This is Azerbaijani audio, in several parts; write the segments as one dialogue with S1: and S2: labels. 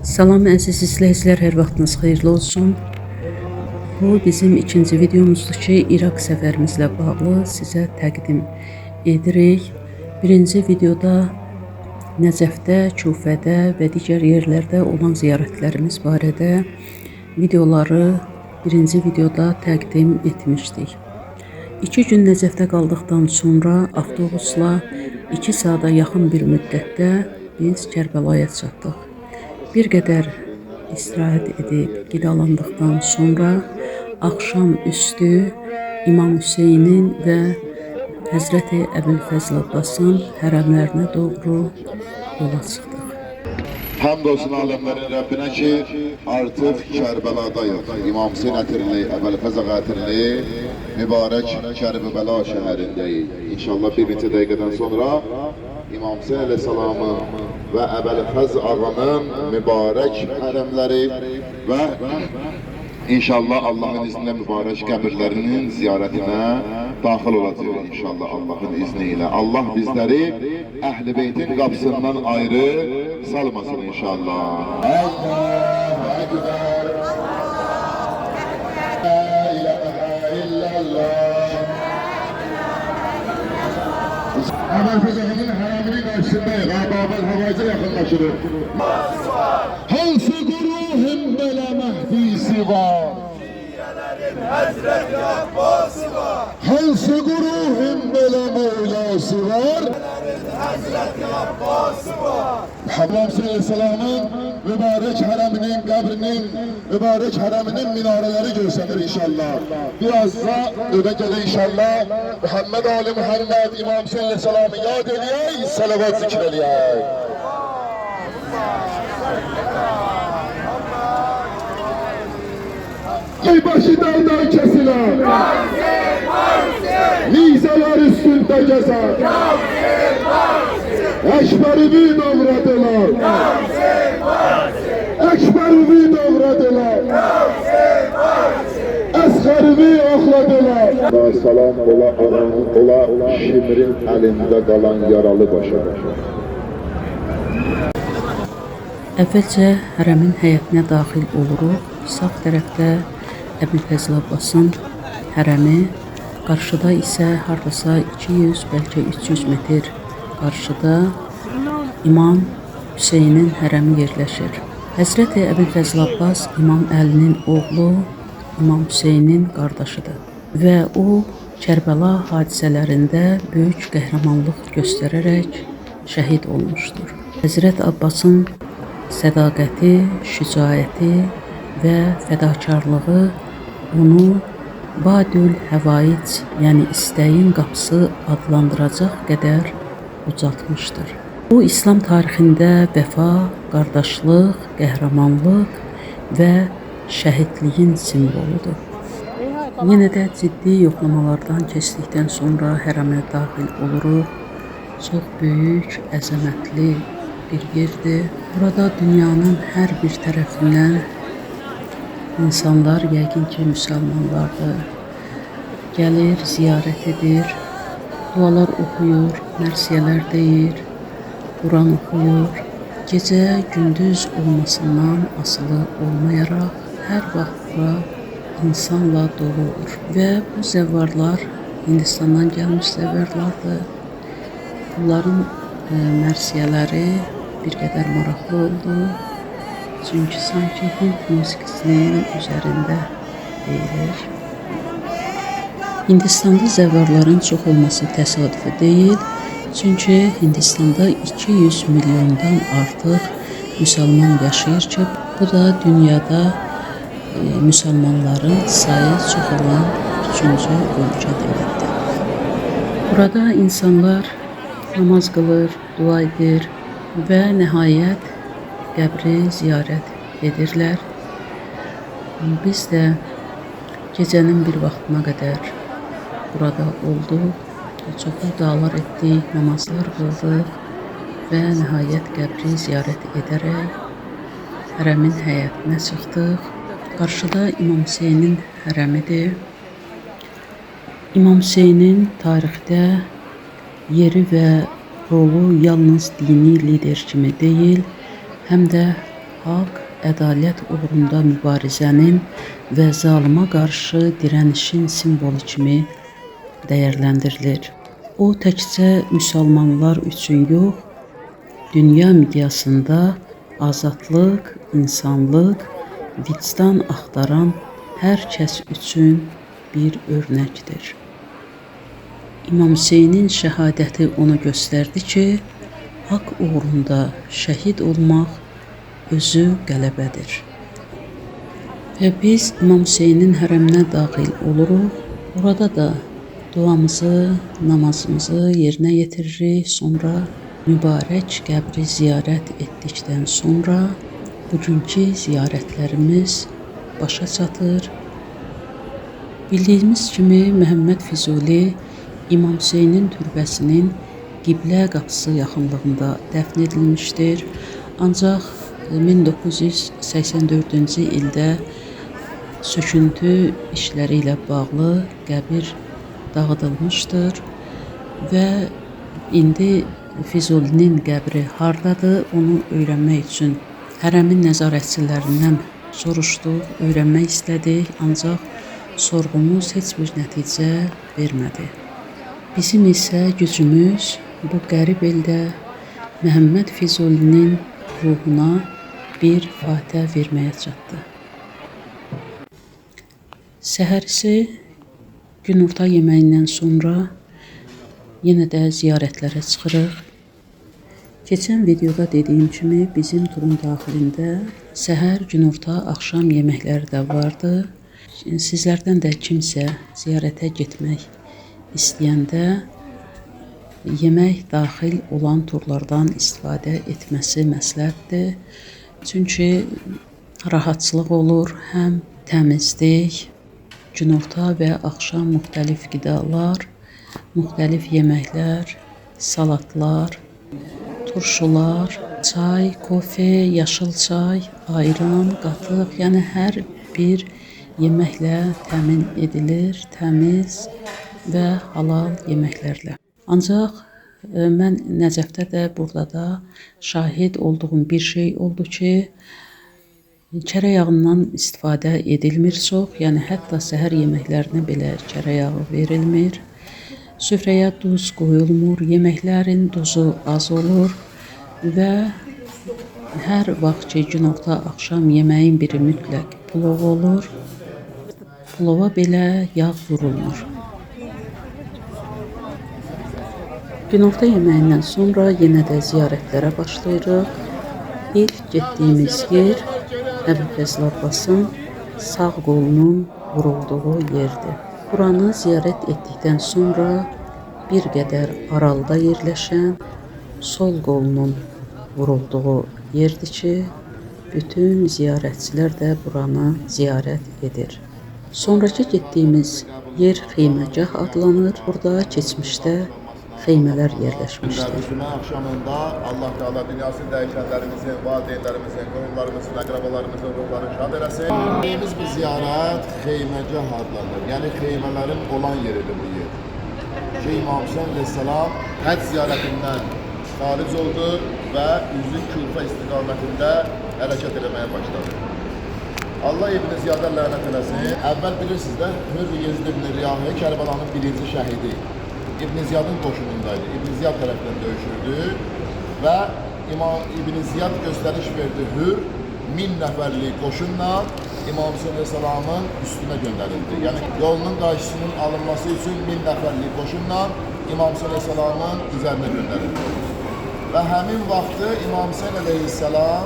S1: Salam əziz izləyicilər, hər vaxtınız xeyirli olsun. Bu bizim ikinci videomuzdur ki, İraq səfərimizlə bağlı sizə təqdim edirik. Birinci videoda Nəcəfdə, Kufədə və digər yerlərdə olan ziyarətlərimiz barədə videoları birinci videoda təqdim etmişdik. 2 gün Nəcəfdə qaldıqdan sonra avtobusla 2 saata yaxın bir müddətdə biz Kərbəlaya çatdıq. Bir qədər istirahət edib qidalandıqdan sonra axşam üstü İmam Hüseynin və Həzrəti Əbülfəzl Abbasın hərəmlərinə doğru yola çıxdıq.
S2: Hamdolsun alemlerin Rabbine ki artık Kerbela'dayız. İmam Hüseyin ətirli, Əbülfəzl ətirli mübarək Kərbəla şəhərindəyik. İnşallah bir neçə dəqiqədən sonra İmam Hüseyin əleyhissalamın və Əbülfəzl ağanın mübarək hərəmləri və İnşallah Allah'ın izniyle mübarek kabirlerinin ziyaretine daxil olacaq inşallah Allah'ın izniyle. Allah bizleri Əhl-i Beytin qapısından ayrı salmasın inşallah. Allahu Ekber. La ilahe illallah. Əbülfəzl'in hərəminin qarşısındayıq. Babel havacı yaxınlaşırıq. Hansı guruhum belə məhdisi var?
S3: Hazreti Abbası var.
S2: Hansı guruhum belə Mevlası var?
S3: Hazreti Abbası var.
S2: Muhammed Aleyhisselam'ın mübarek hareminin, kabrinin, mübarek hareminin minareleri görsənir inşallah. Biraz da ödəkədə inşallah Muhammed Ali Muhammed İmam Hüseyin Aleyhisselam'ı yad eləyək, salavat zikr eləyək. Ey başı dağdan kesilen, nizələr üstündə gəzər, Ekberimi doğradılar, Ekberimi doğradılar, Əsgərimi oxladılar. Salam ola Şimrin əlində qalan yaralı başa.
S1: Əvvəlcə hərəmin həyətinə daxil oluruq. Sağ tərəfdə Əbülfəzl Abbasın hərəmi, qarşıda isə hardasa 200, bəlkə 300 metr qarşıda İmam Hüseynin hərəmi yerləşir. Həzrəti Əbülfəzl Abbas İmam Əlinin oğlu, İmam Hüseynin qardaşıdır və o Kərbəla hadisələrində böyük qəhrəmanlıq göstərərək şəhid olmuşdur. Həzrət Abbasın sədaqəti, şücaəti və fədakarlığı onu Badül Həvaic, yəni istəyin qapısı adlandıracaq qədər ucaltmışdır. Bu İslam tarixində vəfa, qardaşlıq, qəhrəmanlıq və şəhidliyin simvoludur. Yenə də ciddi yoxlamalardan keçdikdən sonra hərəmə daxil oluruq. Çox böyük, əzəmətli bir yerdir. Burada dünyanın hər bir tərəfindən insanlar, yəqin ki müsəlmanlardır, gəlir, ziyarət edir, dualar oxuyur, mərsiyələr deyir, Quran oxuyur. Gecə gündüz olmasından asılı olmayaraq hər vaxt bura insanla dolu olur. Və bu zəvvarlar Hindistandan gəlmiş zəvvarlardır. Bunların mərsiyələri bir qədər maraqlı oldu. Çünki sanki Hind musiqisinin üzərində deyilir. Hindistanda zəvvarların çox olması təsadüfi deyil. Çünki Hindistanda 200 milyondan artıq müsəlman yaşayır ki, bu da dünyada müsəlmanların sayı çox olan 3-cü ölkə deməkdir. Burada insanlar namaz qılır, dua edir və nəhayət qəbri ziyarət edirlər. Biz də gecənin bir vaxtına qədər burada olduq. Çoxlu dualar etdik, namazlar qıldıq və nəhayət qəbri ziyarət edərək hərəmin həyətinə çıxdıq. Qarşıda İmam Hüseynin hərəmidir. İmam Hüseynin tarixdə yeri və rolu yalnız dini lider kimi deyil, həm də haqq, ədalət uğrunda mübarizənin və zalıma qarşı dirənişin simvolu kimi dəyərləndirilir. O təkcə müsəlmanlar üçün yox, dünya miqyasında azadlıq, insanlıq, vicdan axtaran hər kəs üçün bir örnəkdir. İmam Hüseynin şəhadəti onu göstərdi ki, haqq uğrunda şəhid olmaq özü qələbədir. Və biz İmam Hüseynin hərəminə daxil oluruq. Orada da duamızı, namazımızı yerinə yetiririk. Sonra mübarək qəbri ziyarət etdikdən sonra bugünkü ziyarətlərimiz başa çatır. Bildiyimiz kimi Məhəmməd Füzuli İmam Hüseynin türbəsinin qiblə qapısı yaxınlığında dəfn edilmişdir. Ancaq 1984-cü ildə söküntü işləri ilə bağlı qəbir dağıdılmışdır və indi Füzulinin qəbri hardadır, onu öyrənmək üçün hərəmin nəzarətçilərindən soruşduq, öyrənmək istədik, ancaq sorğumuz heç bir nəticə vermədi. Bizim isə gücümüz bu qərib ildə Məhəmməd Füzulinin ruhuna bir fatihə verməyə çatdı. Səhərisi günorta yeməyindən sonra yenə də ziyarətlərə çıxırıq. Keçən videoda dediyim kimi bizim turun daxilində səhər, günorta, axşam yeməkləri də vardı. Sizlərdən də kimsə ziyarətə getmək istəyəndə yemək daxil olan turlardan istifadə etməsi məsləhətdir. Çünki rahatçılıq olur, həm təmizlik, günorta və axşam müxtəlif qidalar, müxtəlif yeməklər, salatlar, turşular, çay, kofe, yaşıl çay, ayran, qatıq, yəni hər bir yeməklə təmin edilir, təmiz və halal yeməklərlə. Ancaq mən Nəcəfdə də, burada da şahid olduğum bir şey oldu ki, kərə yağından istifadə edilmir çox, yəni hətta səhər yeməklərinə belə kərə yağı verilmir. Süfrəyə duz qoyulmur, yeməklərin duzu az olur və hər vaxt ki, günorta, axşam yeməyin biri mütləq plov olur. Plova belə yağ vurulmur. Günorta yeməyindən sonra yenə də ziyarətlərə başlayırıq. İlk getdiyimiz yer Əbülfəzl Abbasın sağ qolunun vurulduğu yerdir. Buranı ziyarət etdikdən sonra bir qədər aralıda yerləşən sol qolunun vurulduğu yerdir ki, bütün ziyarətçilər də buranı ziyarət edir. Sonrakı getdiyimiz yer Xeyməcah adlanır. Burada keçmişdə xeymələr yerləşmişdir.
S2: Cümə axşamında Allah Teala dünyasını dəyişənlərimizin, valideynlərimizin, qohumlarımızın, əqrabalarımızın ruhlarını şad eləsin. Biz bir ziyarət Xeyməcah adlanır. Yəni xeymələrin olan yeridir bu yer. İmam Hüseyn əleyhissalam həcc ziyarətindən xaric oldu və üzü Küfə istiqamətində hərəkət etməyə başladı. Allah İbn Ziyadə lənət eləsin. Əvvəl bilirsiniz də, Hürr Yezid ibn Riyahi Kərbəlanın birinci şəhidi. İbn Ziyadın qoşunundaydı. İbn Ziyad tərəfindən döyüşürdü və İmam İbn Ziyad göstəriş verdi. Hürr 1000 nəfərlik qoşunla İmam Hüseyn əleyhissalamın üstünə göndərildi. Yəni yolunun qarşısının alınması üçün 1000 nəfərlik qoşunla İmam Hüseyn əleyhissalamın üzərinə göndərildi. Və həmin vaxtı İmam Hüseyn əleyhissalam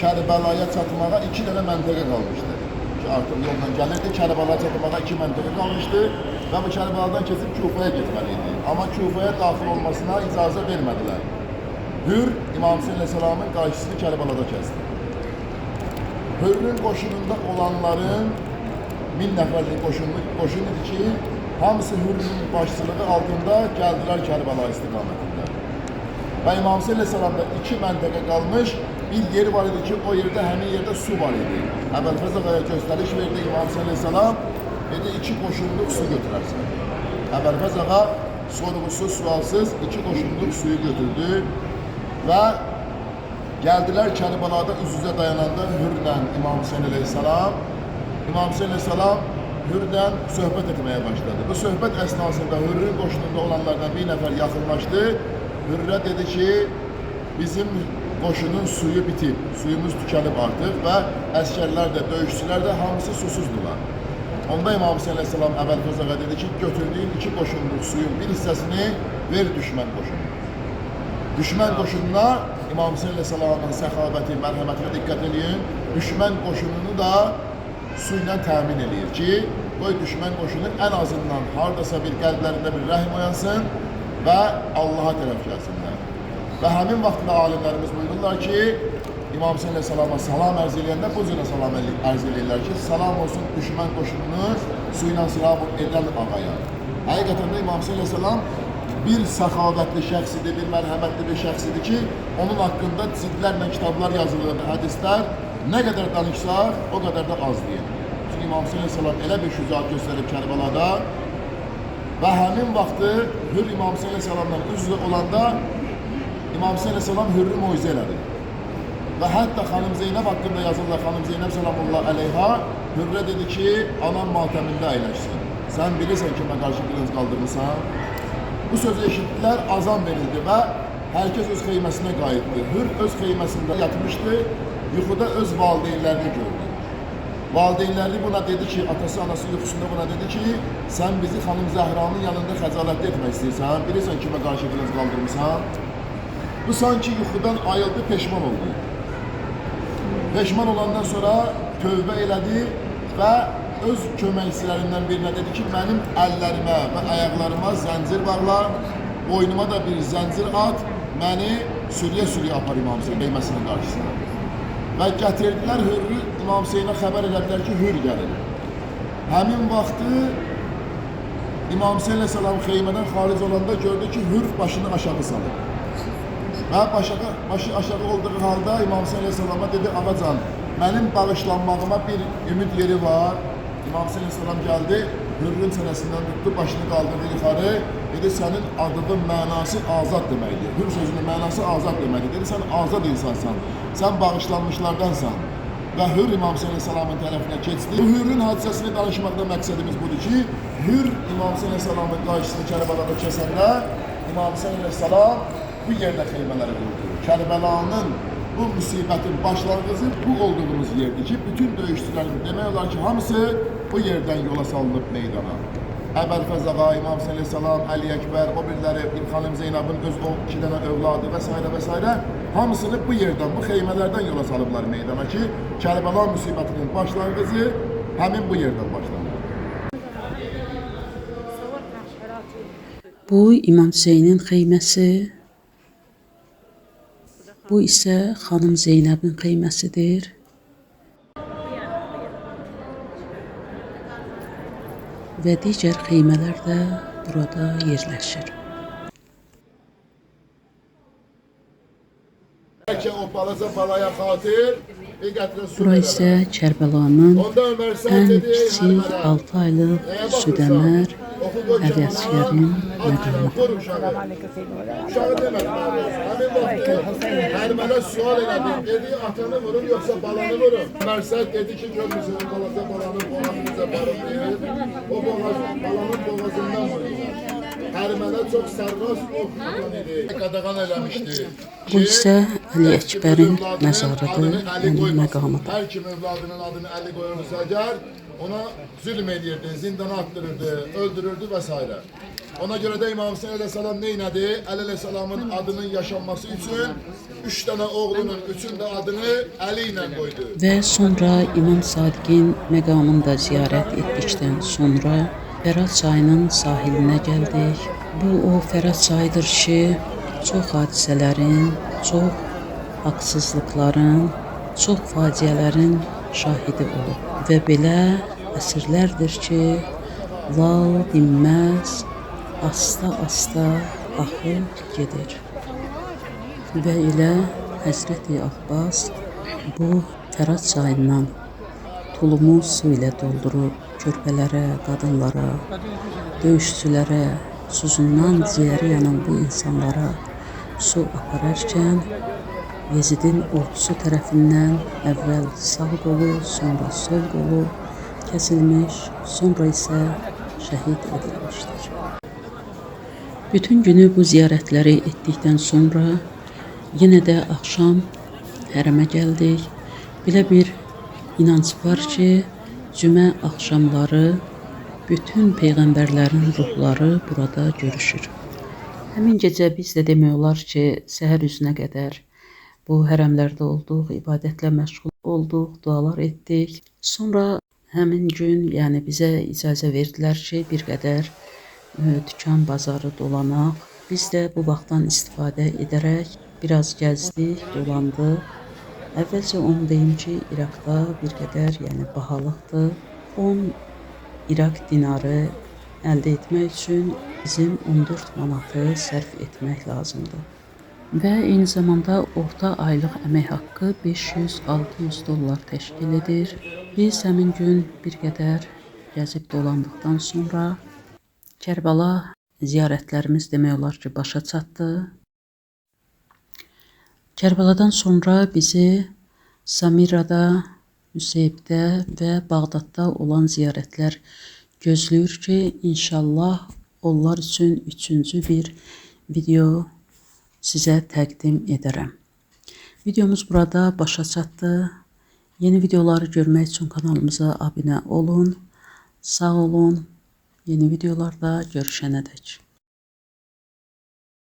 S2: Kərbəlaya çatmağa 2 dənə məntəqə qalmışdı. Artıq yolla gəlirdi, Kərbəlaya çatmağa 2 məntəqə qalmışdı və bu Kərbəladan keçib Küfəyə getməliydi. Amma Küfəyə daxil olmasına icazə vermədilər. Hürr İmam Hüseyn əleyhissalamın qarşısını Kərbəlada kəsdi. Hürrün qoşununda olanların 1000 nəfərlik qoşun idi ki, hamısı Hürrün başçılığı altında gəldilər Kərbəla istiqamətində. Və İmam Hüseyn əleyhissalamda 2 məntəqə qalmış, bir yer var idi ki, o yerdə həmin yerdə su var idi. Əbülfəzl Ağaya göstəriş verdi İmam Hüseyn əleyhissalam, dedi 2 qoşunluq su götürərsən. Əbülfəzl Ağa sorğusuz, sualsız 2 qoşunluq suyu götürdü və Geldiler Kərbalada üz-üzə dayananda Hürrlə İmam Hüseyin əleyhissalam. İmam Hüseyin əleyhissalam Hürrlə söhbət etməyə başladı. Bu söhbət əsnasında Hürrün qoşununda olanlardan bir nəfər yaxınlaşdı. Hürrə dedi ki, bizim qoşunun suyu bitib, suyumuz tükənib artıq və əskərlər də, döyüşçülər də hamısı susuzdular. Onda İmam Hüseyin əleyhissalam Əbəlfəzağa dedi ki, götürdüyün 2 qoşunluq suyun bir hissəsini ver düşmən qoşununa. Düşmən qoşununa İmam Hüseyin əleyhissalamın səxabəti, mərhəmətinə diqqət edin, düşmən qoşununu da su ilə təmin edir ki, qoy düşmən qoşunu ən azından hardasa bir qəlblərində bir rəhm oyansın və Allaha tərəf gəlsinlər. Və həmin vaxtda alimlərimiz buyururlar ki, İmam Hüseyin əleyhissalama salam ərz eləyəndə bu cürə salam ərz eləyirlər ki, salam olsun düşmən qoşununu su ilə silah edən ağaya. Həqiqətən də İmam Hüseyin əleyhissalam bir səxavətli şəxsidir, bir mərhəmətli bir şəxsidir ki, onun haqqında cildlərlə kitablar yazılır, hədislər nə qədər danışsaq, o qədər də az deyil. Çünki İmam Hüseyin əleyhissalam elə bir şücaət göstərib Kərbalada və həmin vaxtı Hürr İmam Hüseyin əleyhissalamla üz-üzə olanda İmam Hüseyin əleyhissalam Hürrü moizə elədi. Və hətta xanım Zeynəb haqqında yazırlar, xanım Zeynəb salamullah əleyha Hürrə dedi ki, anam matəmində əyləşsin. Sən bilirsən kimə qarşı qılınc qaldırmışsan? Bu sözü eşitdilər, azan verildi və hər kəs öz xeyməsinə qayıtdı. Hürr öz xeyməsində yatmışdı, yuxuda öz valideynlərini gördü. Valideynləri buna dedi ki, atası, anası yuxusunda buna dedi ki, sən bizi xanım Zəhranın yanında xəcalətli etmək istəyirsən, bilirsən kimə qarşı qılınc qaldırmışsan? Bu sanki yuxudan ayıldı, peşman oldu. Peşman olandan sonra tövbə elədi və öz köməkçilərindən birinə dedi ki, mənim əllərimə və ayaqlarıma zəncir bağla, boynuma da bir zəncir at, məni sürüyə-sürüyə apar İmam Hüseyin qeyməsinin qarşısına. Və gətirdilər Hürrü, İmam Hüseyinə xəbər edədilər ki, Hürr gəlir. Həmin vaxtı İmam Hüseyin əleyhissalam xeymədən xaric olanda gördü ki, Hürr başını aşağı salır. Və başı aşağı olduğu halda İmam Hüseyin əleyhissalama dedi, ağacan, mənim bağışlanmağıma bir ümid yeri var. İmam Hüseyin əleyhissalam gəldi, Hürrün çənəsindən tutdu, başını qaldırdı yuxarı, dedi, sənin adının mənası azad deməkdir. Hürr sözünün mənası azad deməkdir. Dedi, sən azad insansan, sən bağışlanmışlardansan. Və Hürr İmam Hüseyin əleyhissalamın tərəfinə keçdi. Bu Hürrün hadisəsini danışmaqda məqsədimiz budur ki, Hürr İmam Hüseyin əleyhissalamın qarşısını Kərbalada kəsəndə İmam Hüseyin əleyhissalam bu yerdə xeymələri qurdu. Kərbəlanın bu musibətin başlanğıcı bu olduğumuz yerdir ki, bütün döyüşçülərin demək olar ki, hamısı bu yerdən yola salınıb meydana. Əbəlfəzağa, İmam Hüseyin əleyhissalam, Əli Əkbər, o birləri, xanım Zeynəbin öz 2 dənə övladı və s. və s. hamısını bu yerdən, bu xeymələrdən yola salıblar meydana ki, Kərbəla müsibətinin başlanğıcı həmin bu yerdən başlanır.
S1: Bu İmam Hüseynin xeyməsi, bu isə xanım Zeynəbin xeyməsidir. Və digər xeymələr də burada yerləşir.
S2: O balaca balaya xatir,
S1: Bura isə Kərbəlanın ən kiçik 6 aylıq südəmər Əli Əsgərin məqamıdır.
S2: Uşağı demək, həmin vaxtı Ərmənə sual elədi, dedi, atanı vurun, yoxsa balanı vurun. Mərsəd dedi ki, görmüsünüz, balaca balanın boğazınıza barıb deyir, o balanın boğazından vurur. Ərmənə çox sərrast oxudan idi, qadağan eləmişdi.
S1: Bu isə Əli Əkbərin məzarıdır, yəni məqamıdır.
S2: Hər kim övladının adını Əli qoyursa əgər, ona zülm edirdi, zindana attırırdı, öldürürdü və s. Ona görə də İmam Hüseyin əleyhissalam neynədi? Əli əleyhissalamın adının yaşanması üçün 3 dənə oğlunun 3'ün də adını Əli ilə qoydu.
S1: Və sonra İmam Sadiqin məqamını da ziyarət etdikdən sonra Fərat çayının sahilinə gəldik. Bu o Fərat çayıdır ki, çox hadisələrin, çox haqsızlıqların, çox faciələrin şahidi olub. Və belə əsrlərdir ki, lal dinməz, asta-asta axıb gedir. Və elə Həzrəti Abbas bu Fərat çayından tulumu su ilə doldurub körpələrə, qadınlara, döyüşçülərə, susuzundan ciyəri yanan bu insanlara su apararkən Yezidin ordusu tərəfindən əvvəl sağ qolu, sonra sol qolu kəsilmiş, sonra isə şəhid edilmişdir. Bütün günü bu ziyarətləri etdikdən sonra yenə də axşam hərəmə gəldik. Belə bir inanc var ki, cümə axşamları bütün peyğəmbərlərin ruhları burada görüşür. Həmin gecə biz də demək olar ki, səhər üzünə qədər bu hərəmlərdə olduq, ibadətlə məşğul olduq, dualar etdik. Sonra həmin gün, yəni bizə icazə verdilər ki, bir qədər dükan, bazarı dolanaq. Biz də bu vaxtdan istifadə edərək biraz gəzdik, dolandıq. Əvvəlcə onu deyim ki, İraqda bir qədər, yəni bahalıqdır. 10 İraq dinarı əldə etmək üçün bizim 14 manatı sərf etmək lazımdır. Və eyni zamanda orta aylıq əmək haqqı 500-600 dollar təşkil edir. Biz həmin gün bir qədər gəzib dolandıqdan sonra Kərbəla ziyarətlərimiz demək olar ki, başa çatdı. Kərbəladan sonra bizi Samirada, Müseybdə və Bağdadda olan ziyarətlər gözləyir ki, inşallah onlar üçün üçüncü bir video sizə təqdim edərəm. Videomuz burada başa çatdı. Yeni videoları görmək üçün kanalımıza abunə olun. Sağ olun. Yeni videolarda görüşənədək.